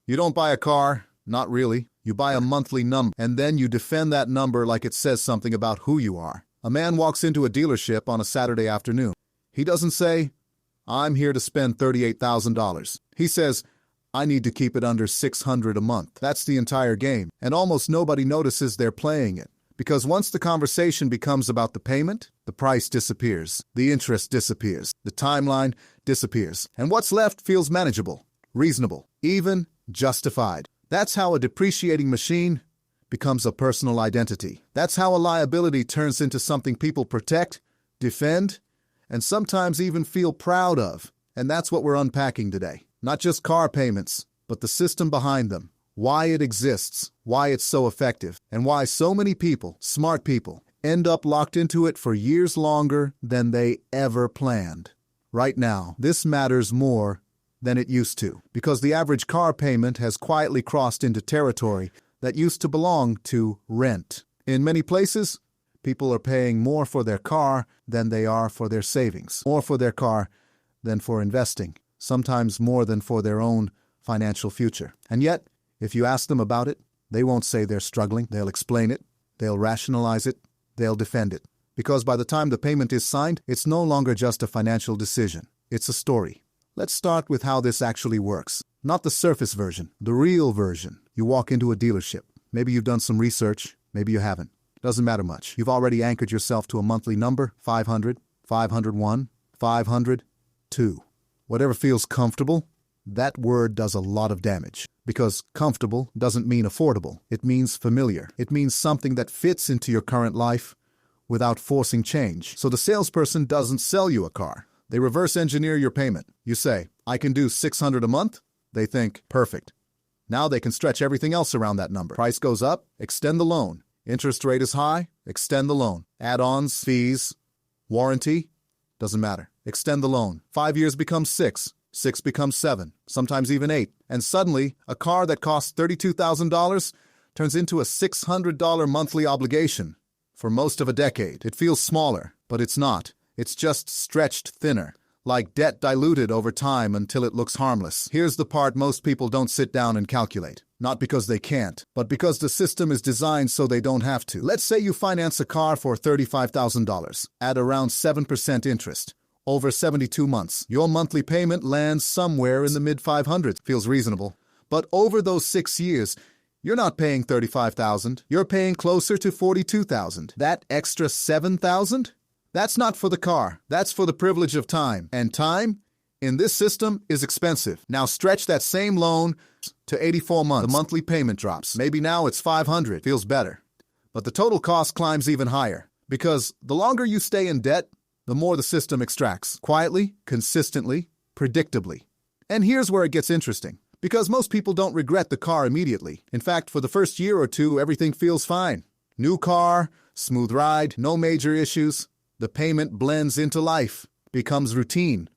You don't buy a car, not really. You buy a monthly number, and then you defend that number like it says something about who you are. A man walks into a dealership on a Saturday afternoon. He doesn't say, "I'm here to spend $38,000. He says, "I need to keep it under $600 a month." That's the entire game, and almost nobody notices they're playing it. Because once the conversation becomes about the payment, the price disappears, the interest disappears, the timeline disappears, and what's left feels manageable, reasonable, even justified. That's how a depreciating machine becomes a personal identity. That's how a liability turns into something people protect, defend, and sometimes even feel proud of. And that's what we're unpacking today. Not just car payments, but the system behind them, why it exists, why it's so effective, and why so many people, smart people, end up locked into it for years longer than they ever planned. Right now, this matters more than it used to, because the average car payment has quietly crossed into territory that used to belong to rent. In many places, people are paying more for their car than they are for their savings, more for their car than for investing, sometimes more than for their own financial future. And yet, if you ask them about it, they won't say they're struggling. They'll explain it, they'll rationalize it, they'll defend it. Because by the time the payment is signed, it's no longer just a financial decision. It's a story. Let's start with how this actually works. Not the surface version, the real version. You walk into a dealership. Maybe you've done some research, maybe you haven't. Doesn't matter much. You've already anchored yourself to a monthly number, 500, 501, 502. Whatever feels comfortable, that word does a lot of damage. Because comfortable doesn't mean affordable. It means familiar. It means something that fits into your current life without forcing change. So the salesperson doesn't sell you a car. They reverse engineer your payment. You say, "I can do $600 a month." They think, perfect. Now they can stretch everything else around that number. Price goes up, extend the loan. Interest rate is high, extend the loan. Add-ons, fees, warranty, doesn't matter. Extend the loan. 5 years becomes 6. 6 becomes 7, sometimes even 8. And suddenly, a car that costs $32,000 turns into a $600 monthly obligation for most of a decade. It feels smaller, but it's not. It's just stretched thinner, like debt diluted over time until it looks harmless. Here's the part most people don't sit down and calculate. Not because they can't, but because the system is designed so they don't have to. Let's say you finance a car for $35,000 at around 7% interest. Over 72 months, your monthly payment lands somewhere in the mid-500s. Feels reasonable. But over those 6 years, you're not paying $35,000. You're paying closer to $42,000. That extra $7,000? That's not for the car. That's for the privilege of time. And time, in this system, is expensive. Now stretch that same loan to 84 months. The monthly payment drops. Maybe now it's $500. Feels better. But the total cost climbs even higher. Because the longer you stay in debt, the more the system extracts. Quietly, consistently, predictably. And here's where it gets interesting. Because most people don't regret the car immediately. In fact, for the first year or two, everything feels fine. New car, smooth ride, no major issues. The payment blends into life, becomes routine,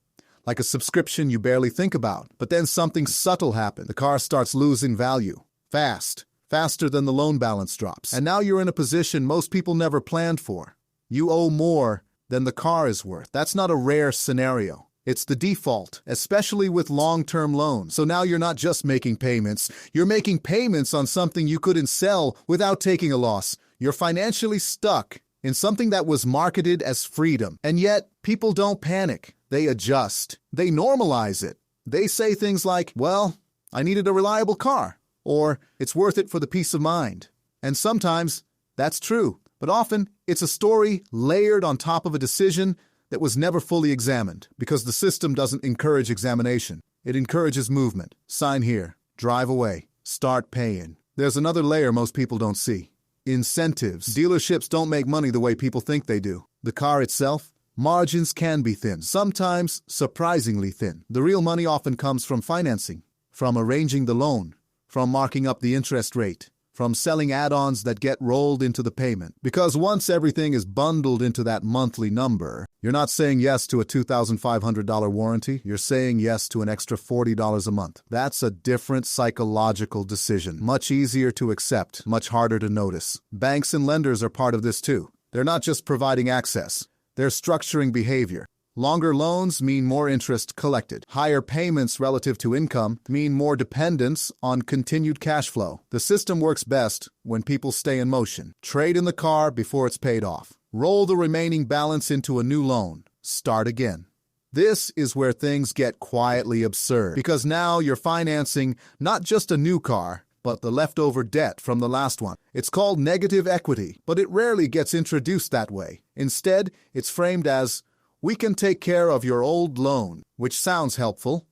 like a subscription you barely think about. But then something subtle happens. The car starts losing value, faster than the loan balance drops. And now you're in a position most people never planned for. You owe more than the car is worth. That's not a rare scenario. It's the default, especially with long-term loans. So now you're not just making payments, you're making payments on something you couldn't sell without taking a loss. You're financially stuck in something that was marketed as freedom. And yet, people don't panic. They adjust. They normalize it. They say things like, well, I needed a reliable car, or it's worth it for the peace of mind. And sometimes, that's true. But often, it's a story layered on top of a decision that was never fully examined, because the system doesn't encourage examination. It encourages movement. Sign here. Drive away. Start paying. There's another layer most people don't see. Incentives. Dealerships don't make money the way people think they do. The car itself, margins can be thin, sometimes surprisingly thin. The real money often comes from financing, from arranging the loan, from marking up the interest rate, from selling add-ons that get rolled into the payment. Because once everything is bundled into that monthly number, you're not saying yes to a $2,500 warranty, you're saying yes to an extra $40 a month. That's a different psychological decision. Much easier to accept, much harder to notice. Banks and lenders are part of this too. They're not just providing access, they're structuring behavior. Longer loans mean more interest collected. Higher payments relative to income mean more dependence on continued cash flow. The system works best when people stay in motion. Trade in the car before it's paid off. Roll the remaining balance into a new loan. Start again. This is where things get quietly absurd, because now you're financing not just a new car, but the leftover debt from the last one. It's called negative equity, but it rarely gets introduced that way. Instead, it's framed as, "We can take care of your old loan," which sounds helpful,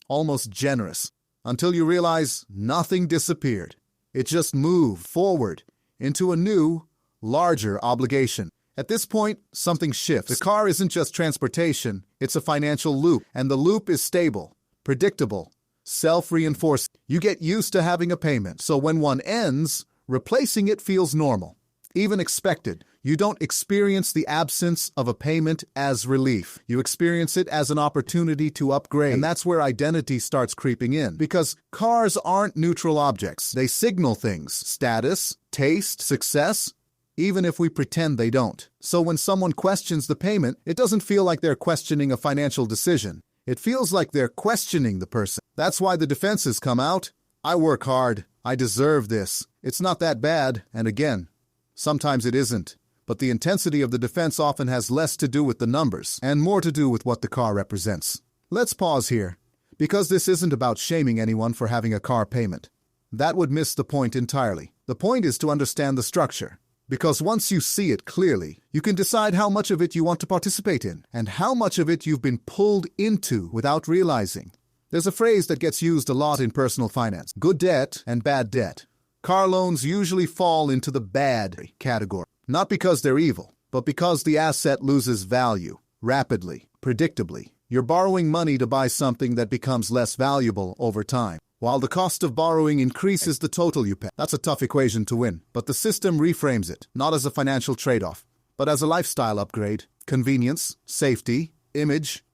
almost generous, until you realize nothing disappeared. It just moved forward into a new, larger obligation. At this point, something shifts. The car isn't just transportation, it's a financial loop, and the loop is stable, predictable, self-reinforcing. You get used to having a payment, so when one ends, replacing it feels normal, even expected. You don't experience the absence of a payment as relief. You experience it as an opportunity to upgrade. And that's where identity starts creeping in. Because cars aren't neutral objects. They signal things: status, taste, success, even if we pretend they don't. So when someone questions the payment, it doesn't feel like they're questioning a financial decision. It feels like they're questioning the person. That's why the defenses come out. I work hard. I deserve this. It's not that bad. And again, sometimes it isn't. But the intensity of the defense often has less to do with the numbers and more to do with what the car represents. Let's pause here, because this isn't about shaming anyone for having a car payment. That would miss the point entirely. The point is to understand the structure, because once you see it clearly, you can decide how much of it you want to participate in and how much of it you've been pulled into without realizing. There's a phrase that gets used a lot in personal finance: good debt and bad debt. Car loans usually fall into the bad category. Not because they're evil, but because the asset loses value rapidly, predictably. You're borrowing money to buy something that becomes less valuable over time, while the cost of borrowing increases the total you pay. That's a tough equation to win, but the system reframes it, not as a financial trade-off, but as a lifestyle upgrade. Convenience, safety, image,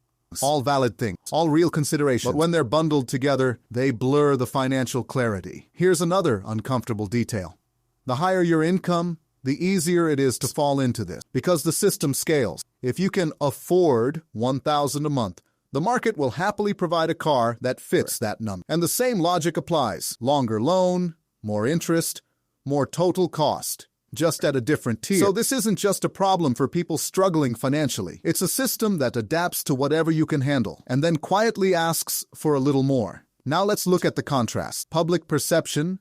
all valid things, all real considerations. But when they're bundled together, they blur the financial clarity. Here's another uncomfortable detail. The higher your income, the easier it is to fall into this, because the system scales. If you can afford $1,000 a month, the market will happily provide a car that fits that number. And the same logic applies. Longer loan, more interest, more total cost, just at a different tier. So this isn't just a problem for people struggling financially. It's a system that adapts to whatever you can handle, and then quietly asks for a little more. Now let's look at the contrast. Public perception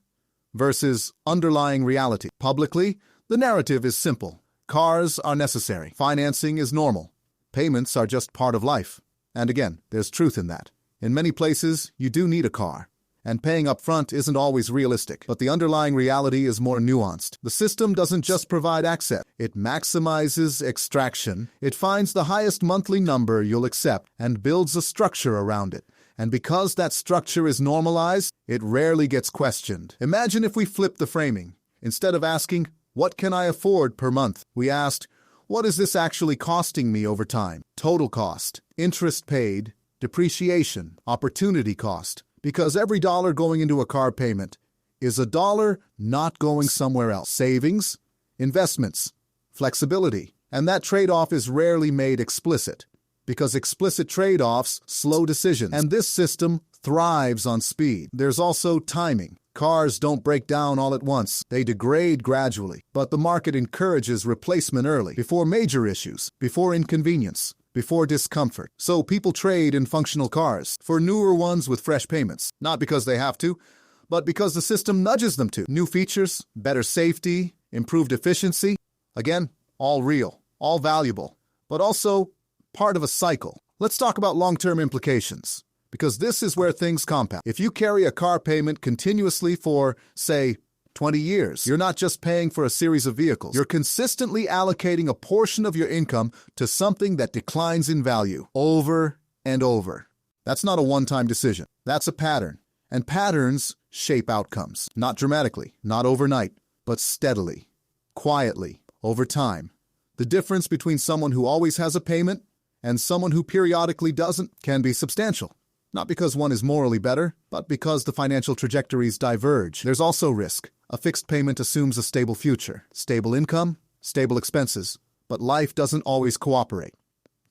versus underlying reality. Publicly, the narrative is simple. Cars are necessary. Financing is normal. Payments are just part of life. And again, there's truth in that. In many places, you do need a car, and paying up front isn't always realistic. But the underlying reality is more nuanced. The system doesn't just provide access. It maximizes extraction. It finds the highest monthly number you'll accept and builds a structure around it. And because that structure is normalized, it rarely gets questioned. Imagine if we flipped the framing. Instead of asking, "What can I afford per month?" we asked, "What is this actually costing me over time?" Total cost, interest paid, depreciation, opportunity cost. Because every dollar going into a car payment is a dollar not going somewhere else. Savings, investments, flexibility. And that trade-off is rarely made explicit, because explicit trade-offs slow decisions. And this system thrives on speed. There's also timing. Cars don't break down all at once. They degrade gradually. But the market encourages replacement early, before major issues, before inconvenience, before discomfort. So people trade in functional cars for newer ones with fresh payments. Not because they have to, but because the system nudges them to. New features, better safety, improved efficiency. Again, all real, all valuable, but also part of a cycle. Let's talk about long-term implications, because this is where things compound. If you carry a car payment continuously for, say, 20 years, you're not just paying for a series of vehicles. You're consistently allocating a portion of your income to something that declines in value over and over. That's not a one-time decision. That's a pattern. And patterns shape outcomes. Not dramatically, not overnight, but steadily, quietly, over time. The difference between someone who always has a payment and someone who periodically doesn't can be substantial. Not because one is morally better, but because the financial trajectories diverge. There's also risk. A fixed payment assumes a stable future, stable income, stable expenses, but life doesn't always cooperate.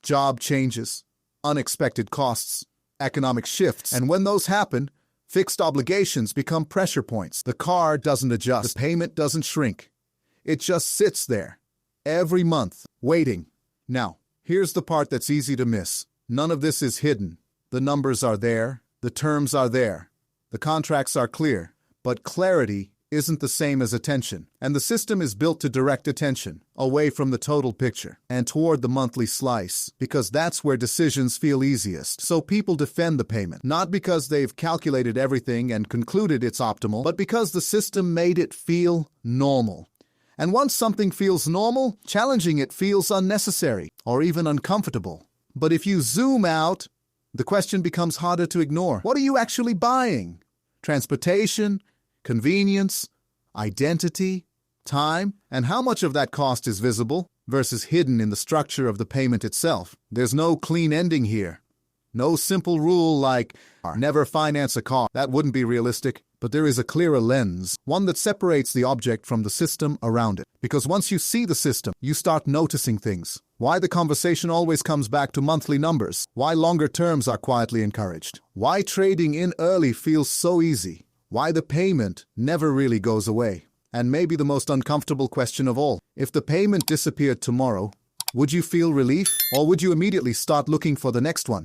job changes, unexpected costs, economic shifts. And when those happen, fixed obligations become pressure points. The car doesn't adjust. The payment doesn't shrink. It just sits there, every month, waiting. Now, here's the part that's easy to miss. None of this is hidden. The numbers are there. The terms are there. The contracts are clear. But clarity isn't the same as attention. And the system is built to direct attention, away from the total picture, and toward the monthly slice, because that's where decisions feel easiest. So people defend the payment, not because they've calculated everything and concluded it's optimal, but because the system made it feel normal. And once something feels normal, challenging it feels unnecessary, or even uncomfortable. But if you zoom out, the question becomes harder to ignore. What are you actually buying? Transportation? Convenience, identity, time, and how much of that cost is visible versus hidden in the structure of the payment itself. There's no clean ending here. No simple rule like, never finance a car. That wouldn't be realistic, but there is a clearer lens, one that separates the object from the system around it. Because once you see the system, you start noticing things. Why the conversation always comes back to monthly numbers. Why longer terms are quietly encouraged. Why trading in early feels so easy. Why the payment never really goes away. And maybe the most uncomfortable question of all, if the payment disappeared tomorrow, would you feel relief, or would you immediately start looking for the next one?